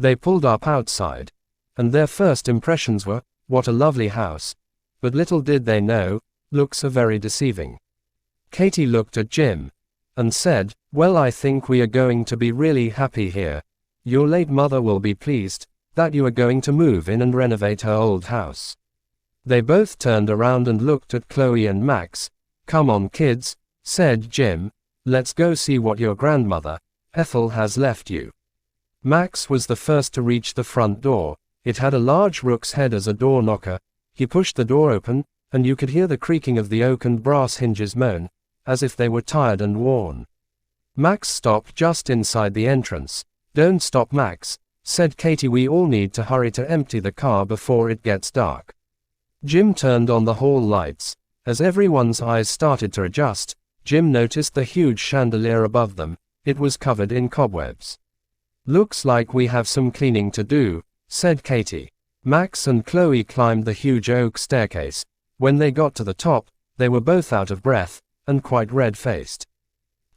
They pulled up outside, and their first impressions were, what a lovely house. But little did they know, looks are very deceiving. Katie looked at Jim and said, "Well, I think we are going to be really happy here. Your late mother will be pleased that you are going to move in and renovate her old house." They both turned around and looked at Chloe and Max. "Come on, kids," said Jim. "Let's go see what your grandmother, Ethel, has left you." Max was the first to reach the front door. It had a large rook's head as a door knocker. He pushed the door open, and you could hear the creaking of the oak and brass hinges moan, as if they were tired and worn. Max stopped just inside the entrance. "Don't stop, Max," said Katie. "We all need to hurry to empty the car before it gets dark." Jim turned on the hall lights. As everyone's eyes started to adjust, Jim noticed the huge chandelier above them. It was covered in cobwebs. "Looks like we have some cleaning to do," said Katie. Max and Chloe climbed the huge oak staircase. When they got to the top, they were both out of breath and quite red-faced.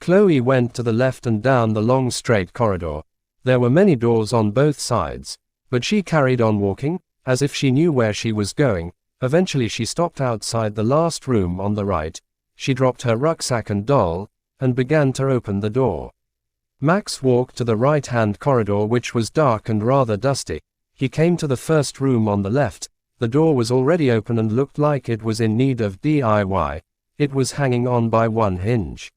Chloe went to the left and down the long straight corridor. There were many doors on both sides, but she carried on walking, as if she knew where she was going. Eventually she stopped outside the last room on the right. She dropped her rucksack and doll, and began to open the door. Max walked to the right-hand corridor, which was dark and rather dusty. He came to the first room on the left. The door was already open and looked like it was in need of DIY. It was hanging on by one hinge.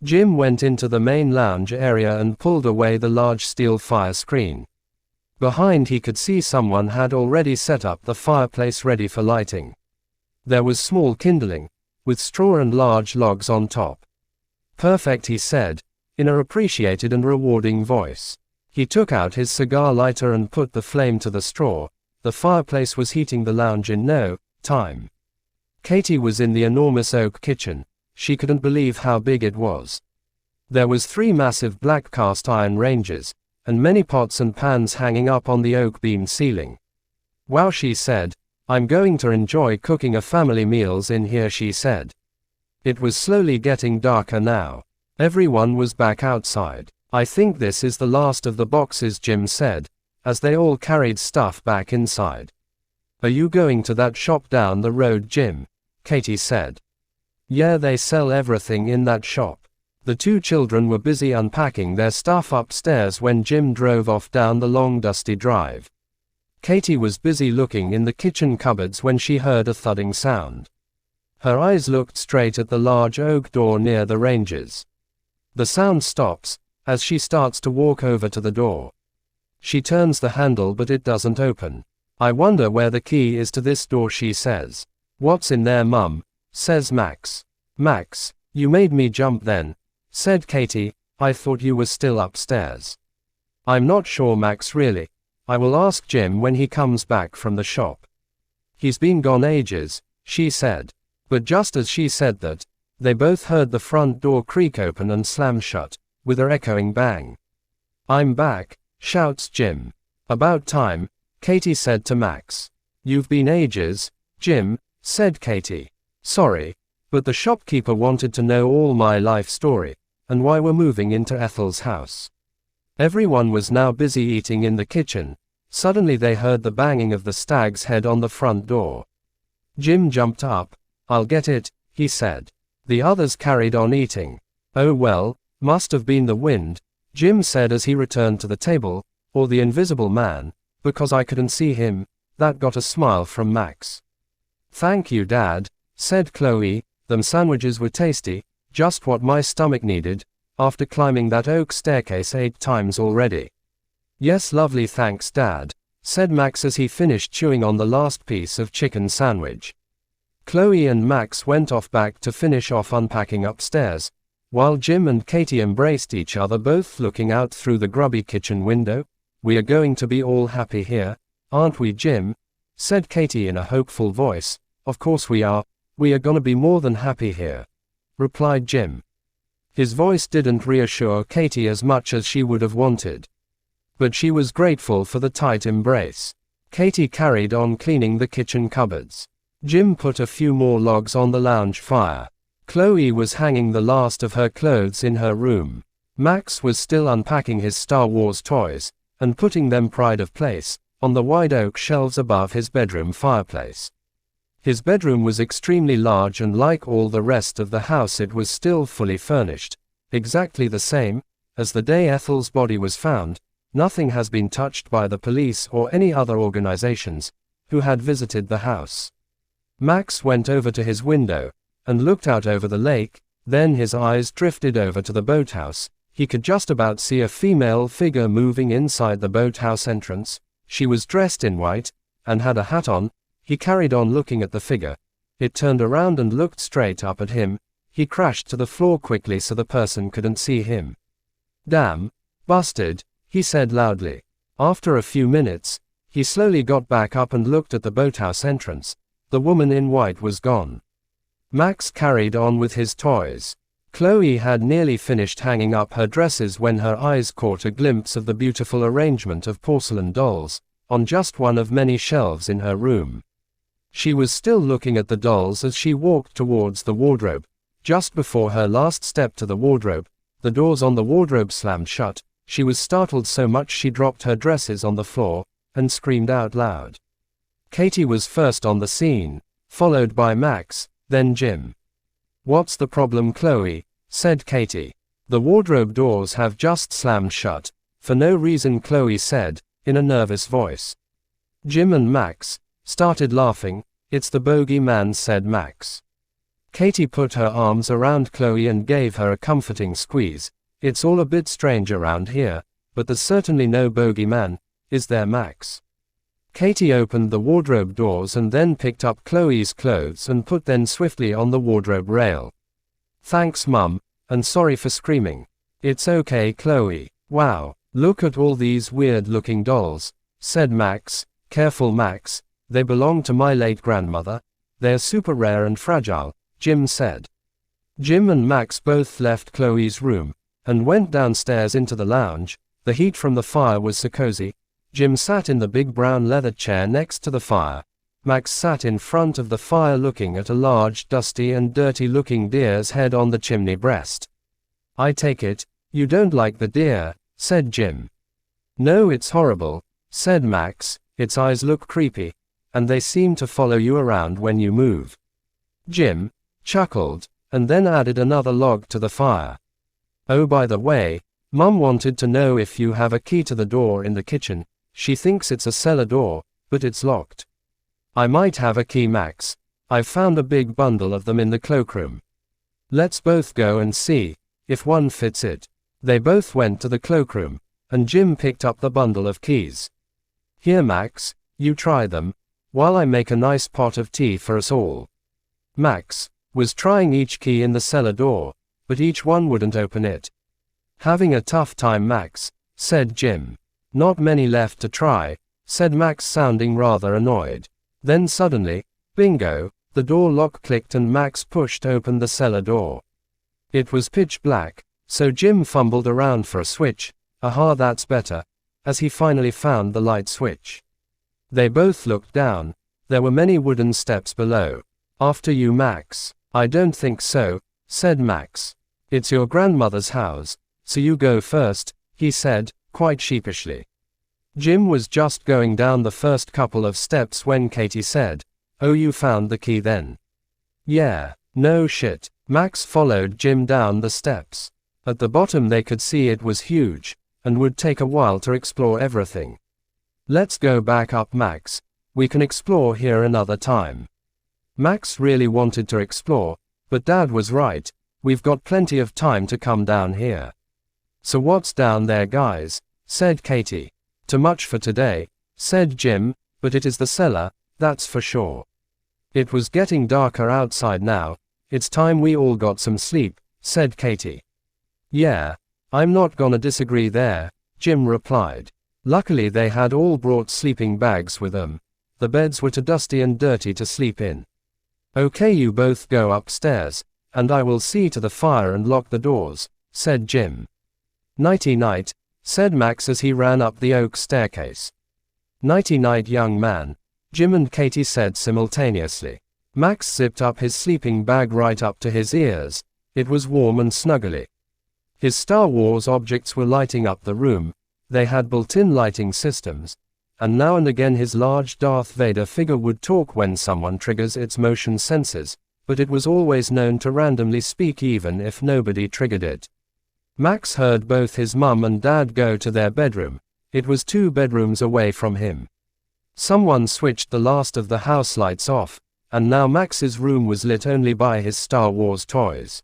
Jim went into the main lounge area and pulled away the large steel fire screen. Behind he could see someone had already set up the fireplace ready for lighting. There was small kindling, with straw and large logs on top. "Perfect," he said, in a appreciated and rewarding voice. He took out his cigar lighter and put the flame to the straw. The fireplace was heating the lounge in no time. Katie was in the enormous oak kitchen. She couldn't believe how big it was. There was 3 massive black cast iron ranges, and many pots and pans hanging up on the oak beam ceiling. "Wow," she said. "I'm going to enjoy cooking a family meals in here," she said. It was slowly getting darker now. Everyone was back outside. "I think this is the last of the boxes," Jim said, as they all carried stuff back inside. "Are you going to that shop down the road, Jim?" Katie said. "Yeah, they sell everything in that shop." The 2 children were busy unpacking their stuff upstairs when Jim drove off down the long dusty drive. Katie was busy looking in the kitchen cupboards when she heard a thudding sound. Her eyes looked straight at the large oak door near the ranges. The sound stops as she starts to walk over to the door. She turns the handle, but it doesn't open. "I wonder where the key is to this door," she says. "What's in there, Mum?" says Max. "Max, you made me jump then," said Katie. "I thought you were still upstairs." "I'm not sure, Max, really. I will ask Jim when he comes back from the shop. He's been gone ages," she said. But just as she said that, they both heard the front door creak open and slam shut, with an echoing bang. "I'm back," shouts Jim. "About time," Katie said to Max. "You've been ages, Jim," said Katie. "Sorry, but the shopkeeper wanted to know all my life story, and why we're moving into Ethel's house." Everyone was now busy eating in the kitchen. Suddenly they heard the banging of the stag's head on the front door. Jim jumped up. "I'll get it," he said. The others carried on eating. "Oh well, must have been the wind," Jim said as he returned to the table, "or the invisible man, because I couldn't see him." That got a smile from Max. "Thank you, Dad," said Chloe. "Them sandwiches were tasty, just what my stomach needed, after climbing that oak staircase 8 times already." "Yes, lovely, thanks, Dad," said Max as he finished chewing on the last piece of chicken sandwich. Chloe and Max went off back to finish off unpacking upstairs, while Jim and Katie embraced each other, both looking out through the grubby kitchen window. "We are going to be all happy here, aren't we, Jim?" said Katie in a hopeful voice. "Of course we are. We are gonna be more than happy here," replied Jim. His voice didn't reassure Katie as much as she would have wanted, but she was grateful for the tight embrace. Katie carried on cleaning the kitchen cupboards. Jim put a few more logs on the lounge fire. Chloe was hanging the last of her clothes in her room. Max was still unpacking his Star Wars toys, and putting them pride of place, on the wide oak shelves above his bedroom fireplace. His bedroom was extremely large, and like all the rest of the house it was still fully furnished, exactly the same as the day Ethel's body was found. Nothing has been touched by the police or any other organizations who had visited the house. Max went over to his window and looked out over the lake, then his eyes drifted over to the boathouse. He could just about see a female figure moving inside the boathouse entrance. She was dressed in white and had a hat on. He carried on looking at the figure. It turned around and looked straight up at him. He crashed to the floor quickly so the person couldn't see him. "Damn, busted," he said loudly. After a few minutes, he slowly got back up and looked at the boathouse entrance. The woman in white was gone. Max carried on with his toys. Chloe had nearly finished hanging up her dresses when her eyes caught a glimpse of the beautiful arrangement of porcelain dolls on just one of many shelves in her room. She was still looking at the dolls as she walked towards the wardrobe. Just before her last step to the wardrobe, the doors on the wardrobe slammed shut. She was startled so much she dropped her dresses on the floor and screamed out loud. Katie was first on the scene, followed by Max, then Jim. "What's the problem, Chloe?" said Katie. "The wardrobe doors have just slammed shut, for no reason," Chloe said, in a nervous voice. Jim and Max started laughing. "It's the bogey man," said Max. Katie put her arms around Chloe and gave her a comforting squeeze. "It's all a bit strange around here, but there's certainly no bogey man, is there, Max?" Katie opened the wardrobe doors and then picked up Chloe's clothes and put them swiftly on the wardrobe rail. "Thanks, Mum, and sorry for screaming." "It's okay, Chloe." "Wow, look at all these weird-looking dolls," said Max. "Careful, Max, they belong to my late grandmother. They're super rare and fragile," Jim said. Jim and Max both left Chloe's room and went downstairs into the lounge. The heat from the fire was so cozy. Jim sat in the big brown leather chair next to the fire. Max sat in front of the fire looking at a large, dusty and dirty-looking deer's head on the chimney breast. "I take it, you don't like the deer," said Jim. "No, it's horrible," said Max. "Its eyes look creepy, and they seem to follow you around when you move." Jim chuckled, and then added another log to the fire. "Oh, by the way, Mum wanted to know if you have a key to the door in the kitchen. She thinks it's a cellar door, but it's locked." "I might have a key, Max. I've found a big bundle of them in the cloakroom. Let's both go and see if one fits it." They both went to the cloakroom, and Jim picked up the bundle of keys. "Here, Max, you try them, while I make a nice pot of tea for us all." Max was trying each key in the cellar door, but each one wouldn't open it. "Having a tough time, Max," said Jim. "Not many left to try," said Max, sounding rather annoyed. Then suddenly, bingo, the door lock clicked and Max pushed open the cellar door. It was pitch black, so Jim fumbled around for a switch. "Aha, that's better," as he finally found the light switch. They both looked down. There were many wooden steps below. "After you, Max." "I don't think so," said Max. "It's your grandmother's house, so you go first," he said, quite sheepishly. Jim was just going down the first couple of steps when Katie said, "Oh, you found the key then?" "Yeah, no shit." Max followed Jim down the steps. At the bottom they could see it was huge, and would take a while to explore everything. "Let's go back up, Max. We can explore here another time." Max really wanted to explore, but Dad was right. "We've got plenty of time to come down here." "So what's down there, guys?" said Katie. "Too much for today," said Jim, "but it is the cellar, that's for sure." It was getting darker outside now. "It's time we all got some sleep," said Katie. "Yeah, I'm not gonna disagree there," Jim replied. Luckily they had all brought sleeping bags with them. The beds were too dusty and dirty to sleep in. "Okay, you both go upstairs, and I will see to the fire and lock the doors," said Jim. "Nighty-night," said Max as he ran up the oak staircase. "Nighty-night, young man," Jim and Katie said simultaneously. Max zipped up his sleeping bag right up to his ears. It was warm and snuggly. His Star Wars objects were lighting up the room. They had built-in lighting systems, and now and again his large Darth Vader figure would talk when someone triggers its motion sensors, but it was always known to randomly speak even if nobody triggered it. Max heard both his mum and dad go to their bedroom. It was 2 bedrooms away from him. Someone switched the last of the house lights off, and now Max's room was lit only by his Star Wars toys.